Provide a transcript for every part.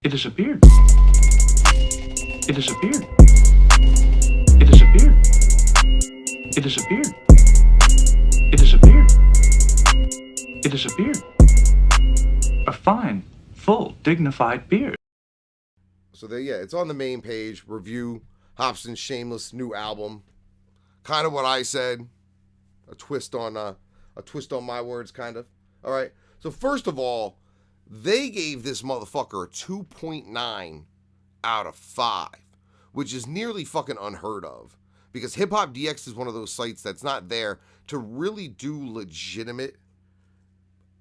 It disappeared. It disappeared. It disappeared. It disappeared. It disappeared. It disappeared. A fine, full, dignified beard. So there, yeah, it's on the main page. Review Hopsin's Shameless new album. Kind of what I said. A twist on my words, kind of. All right. So first of all, they gave this motherfucker a 2.9 out of 5, which is nearly fucking unheard of. Because HipHopDX is one of those sites that's not there to really do legitimate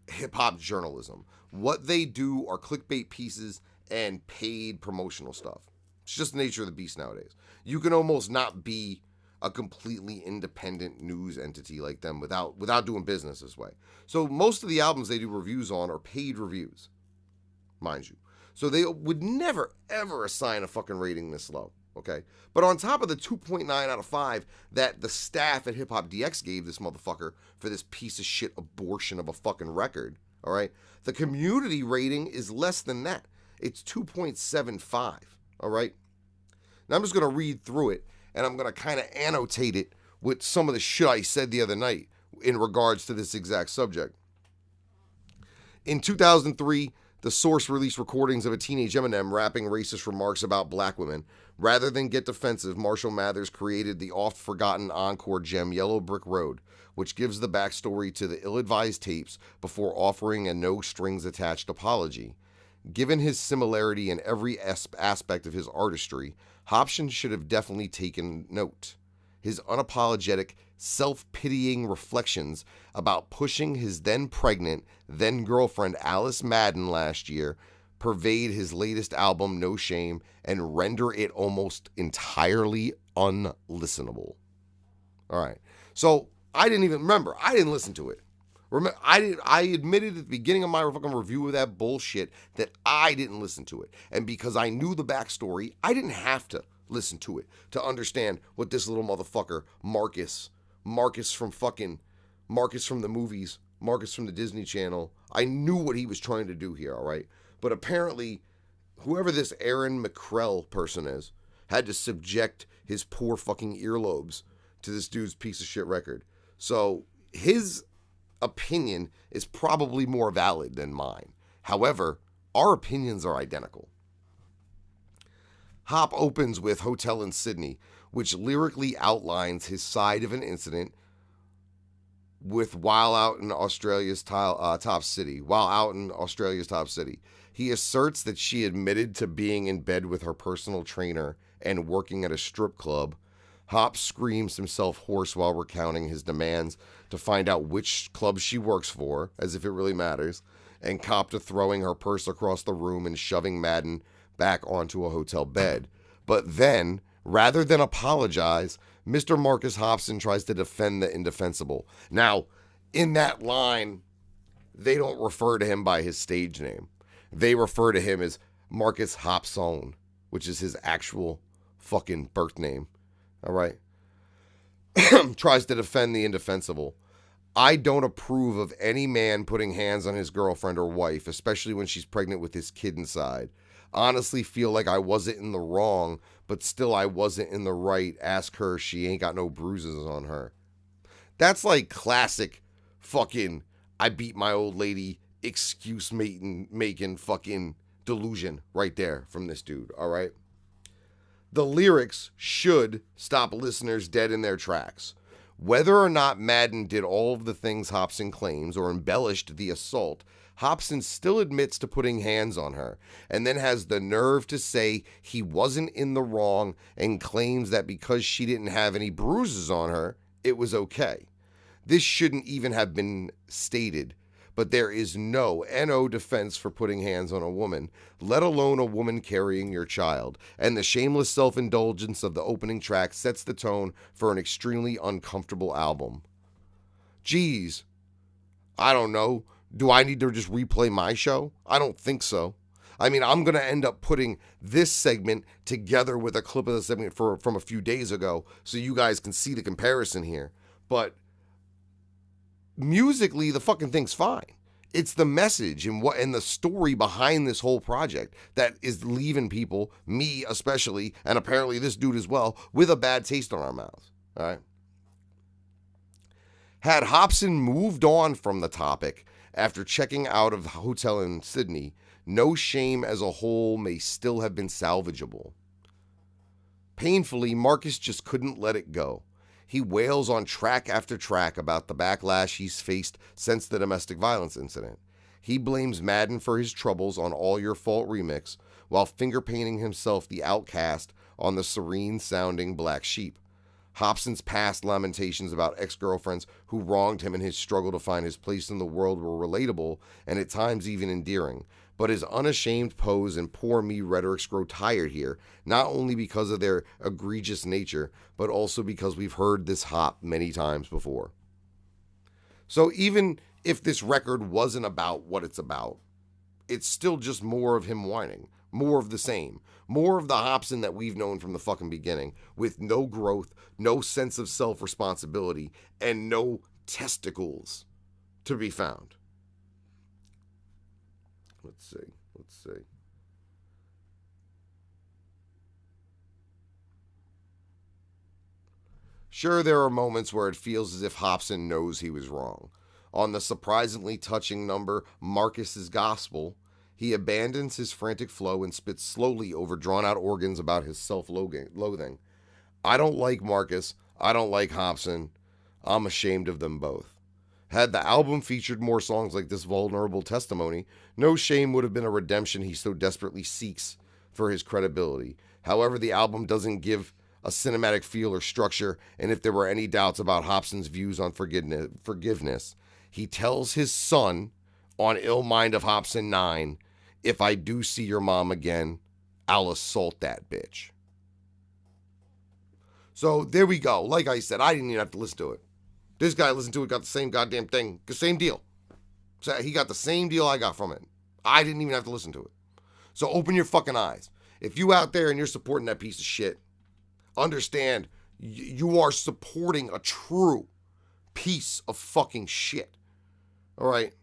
hip-hop journalism. What they do are clickbait pieces and paid promotional stuff. It's just the nature of the beast nowadays. You can almost not be a completely independent news entity like them without doing business this way. So most of the albums they do reviews on are paid reviews, mind you. So they would never, ever assign a fucking rating this low, okay? But on top of the 2.9 out of 5 that the staff at HipHopDX gave this motherfucker for this piece of shit abortion of a fucking record, all right? The community rating is less than that. It's 2.75, all right? Now I'm just going to read through it, and I'm going to kind of annotate it with some of the shit I said the other night in regards to this exact subject. In 2003, the source released recordings of a teenage Eminem rapping racist remarks about black women. Rather than get defensive, Marshall Mathers created the oft-forgotten encore gem Yellow Brick Road, which gives the backstory to the ill-advised tapes before offering a no-strings-attached apology. Given his similarity in every aspect of his artistry, Hopsin should have definitely taken note. His unapologetic, self-pitying reflections about pushing his then-pregnant, then-girlfriend Alice Madden last year pervade his latest album, No Shame, and render it almost entirely unlistenable. All right. So, I didn't even remember. I didn't listen to it. I admitted at the beginning of my fucking review of that bullshit that I didn't listen to it. And because I knew the backstory, I didn't have to listen to it to understand what this little motherfucker, Marcus from the movies, Marcus from the Disney Channel, I knew what he was trying to do here, all right? But apparently, whoever this Aaron McCrell person is, had to subject his poor fucking earlobes to this dude's piece of shit record. So, his opinion is probably more valid than mine. However, our opinions are identical. Hop opens with Hotel in Sydney, which lyrically outlines his side of an incident while out in Australia's top city. He asserts that she admitted to being in bed with her personal trainer and working at a strip club. Hop screams himself hoarse while recounting his demands to find out which club she works for, as if it really matters, and cop to throwing her purse across the room and shoving Madden back onto a hotel bed. But then, rather than apologize, Mr. Marcus Hopsin tries to defend the indefensible. Now, in that line, they don't refer to him by his stage name. They refer to him as Marcus Hopson, which is his actual fucking birth name. All right. Tries to defend the indefensible. I don't approve of any man putting hands on his girlfriend or wife, especially when she's pregnant with his kid inside. Honestly feel like I wasn't in the wrong, but still I wasn't in the right. Ask her, she ain't got no bruises on her. That's like classic fucking I beat my old lady excuse making fucking delusion right there from this dude, all right? The lyrics should stop listeners dead in their tracks. Whether or not Madden did all of the things Hopsin claims or embellished the assault, Hopsin still admits to putting hands on her and then has the nerve to say he wasn't in the wrong and claims that because she didn't have any bruises on her, it was okay. This shouldn't even have been stated, but there is no defense for putting hands on a woman, let alone a woman carrying your child, and the shameless self-indulgence of the opening track sets the tone for an extremely uncomfortable album. Geez, I don't know. Do I need to just replay my show? I don't think so. I mean, I'm going to end up putting this segment together with a clip of the segment from a few days ago so you guys can see the comparison here. But musically, the fucking thing's fine. It's the message and the story behind this whole project that is leaving people, me especially, and apparently this dude as well, with a bad taste on our mouths. All right. Had Hopsin moved on from the topic after checking out of the hotel in Sydney, No Shame as a whole may still have been salvageable. Painfully, Marcus just couldn't let it go. He wails on track after track about the backlash he's faced since the domestic violence incident. He blames Madden for his troubles on All Your Fault remix, while finger painting himself the outcast on the serene-sounding Black Sheep. Hopsin's past lamentations about ex-girlfriends who wronged him in his struggle to find his place in the world were relatable and at times even endearing. But his unashamed pose and poor me rhetorics grow tired here, not only because of their egregious nature, but also because we've heard this hop many times before. So even if this record wasn't about what it's about, it's still just more of him whining, more of the same, more of the Hopsin that we've known from the fucking beginning, with no growth, no sense of self-responsibility, and no testicles to be found. Let's see. Sure, there are moments where it feels as if Hopsin knows he was wrong. On the surprisingly touching number, Marcus's Gospel, he abandons his frantic flow and spits slowly over drawn-out organs about his self-loathing. I don't like Marcus. I don't like Hopsin. I'm ashamed of them both. Had the album featured more songs like this vulnerable testimony, No Shame would have been a redemption he so desperately seeks for his credibility. However, the album doesn't give a cinematic feel or structure, and if there were any doubts about Hopsin's views on forgiveness, he tells his son on Ill Mind of Hopsin 9, if I do see your mom again, I'll assault that bitch. So there we go. Like I said, I didn't even have to listen to it. This guy listened to it, got the same goddamn thing, the same deal. So he got the same deal I got from it. I didn't even have to listen to it. So open your fucking eyes. If you out there and you're supporting that piece of shit, understand you are supporting a true piece of fucking shit. All right?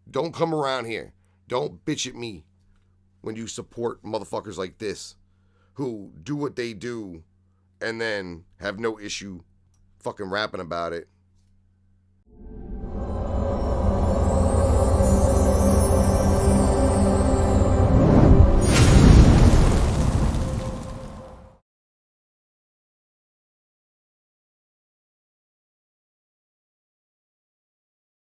Don't come around here. Don't bitch at me when you support motherfuckers like this who do what they do and then have no issue fucking rapping about it